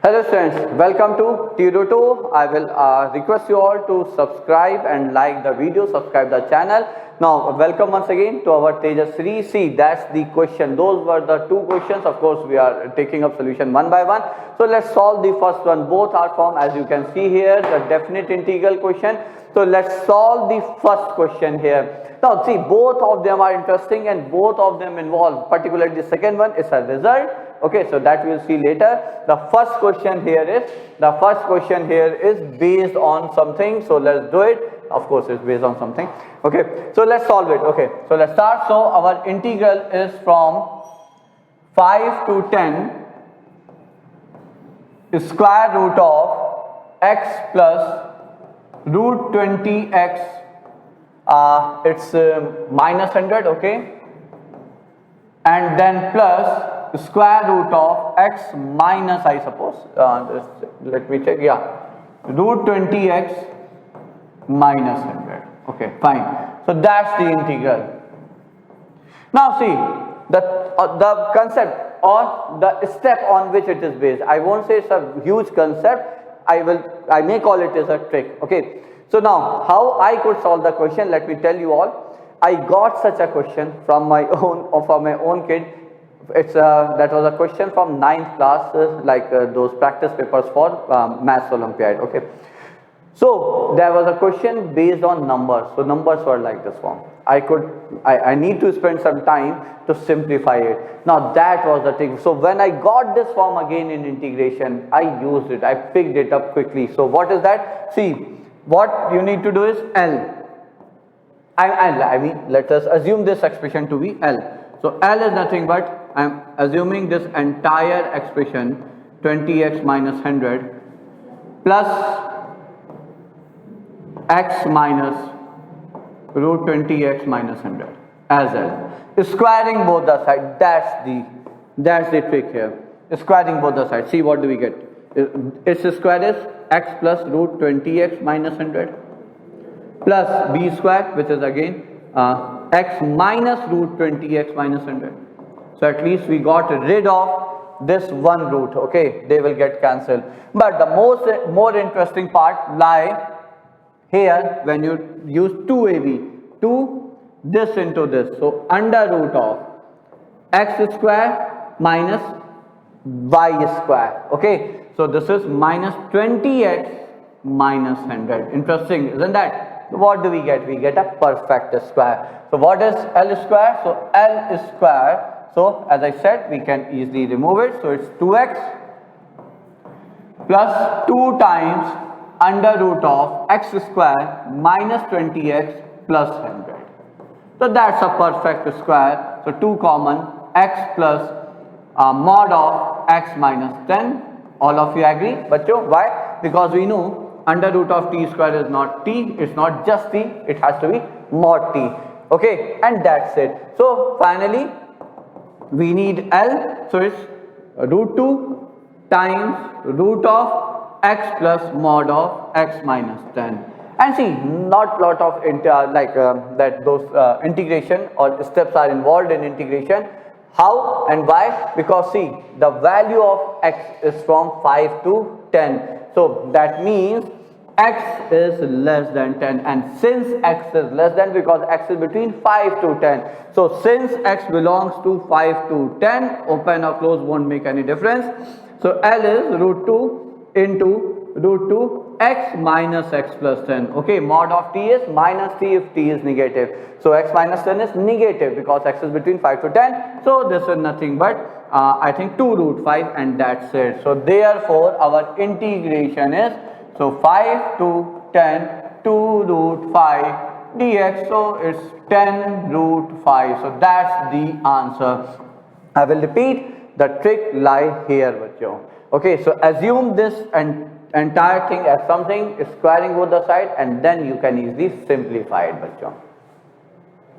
Hello students, welcome to Turito. I will request you all to subscribe and like the video, subscribe the channel. Now welcome once again to our TEJAS. See, that's the question. Those were the two questions. Of course, we are taking up solution one by one. So let's solve the first one. Both are from, as you can see here, the definite integral question. So let's solve the first question here. Now see, both of them are interesting and both of them involve, particularly the second one is a result. Okay, so that we'll see later. The first question here is based on something. So let's do it. Of course, it's based on something. Okay, so let's solve it. Okay, so let's start. So our integral is from 5 to 10 square root of x plus root 20x. It's minus 100. Okay, and then plus square root of x minus, I suppose, let me check, yeah, root 20x minus 100. Okay, fine. So that's the integral. Now see, the concept or the step on which it is based, I won't say it's a huge concept, I may call it as a trick. Okay, so now how I could solve the question, let me tell you all. I got such a question from my own kid. It's that was a question from 9th class, like those practice papers for maths Olympiad. Okay, so there was a question based on numbers. So numbers were like this form. I need to spend some time to simplify it. Now that was the thing. So when I got this form again in integration, I used it. I picked it up quickly. So what is that? See, what you need to do is L. I mean, let us assume this expression to be L. So L is nothing but, I am assuming this entire expression 20x minus 100 plus x minus root 20x minus 100 as L. Squaring both the sides, that's the trick here. Squaring both the sides. See, what do we get? Its square is x plus root 20x minus 100 plus b square, which is again x minus root 20x minus 100. So at least we got rid of this one root. Okay, they will get cancelled. But the more interesting part lie here when you use 2ab, 2 this into this. So under root of x square minus y square. Okay, so this is minus 20x minus 100. Interesting, isn't that? What do we get? We get a perfect square. So what is L square? So L is square. So as I said, we can easily remove it. So it's 2x plus 2 times under root of x square minus 20x plus 100. So that's a perfect square. So 2 common, x plus mod of x minus 10. All of you agree? Bacho, why? Because we know under root of t square is not t, it's not just t, it has to be mod t. Okay, and that's it. So finally we need L, so it's root 2 times root of x plus mod of x minus 10. And see, not lot of those integration or steps are involved in integration. How and why? Because see, the value of x is from 5 to 10. So that means x is less than 10, and since x is less than, because x is between 5 to 10, so since x belongs to 5 to 10, open or close won't make any difference. So L is root 2 into root 2 x minus x plus 10. Okay, mod of t is minus t if t is negative. So x minus 10 is negative because x is between 5 to 10. So this is nothing but I think 2 root 5, and that's it. So therefore our integration is, so 5 to 10 2 root 5 dx. So it's 10 root 5. So that's the answer. I will repeat, the trick lie here with you. Okay, so assume this and entire thing as something, squaring both the side, and then you can easily simplify it with you.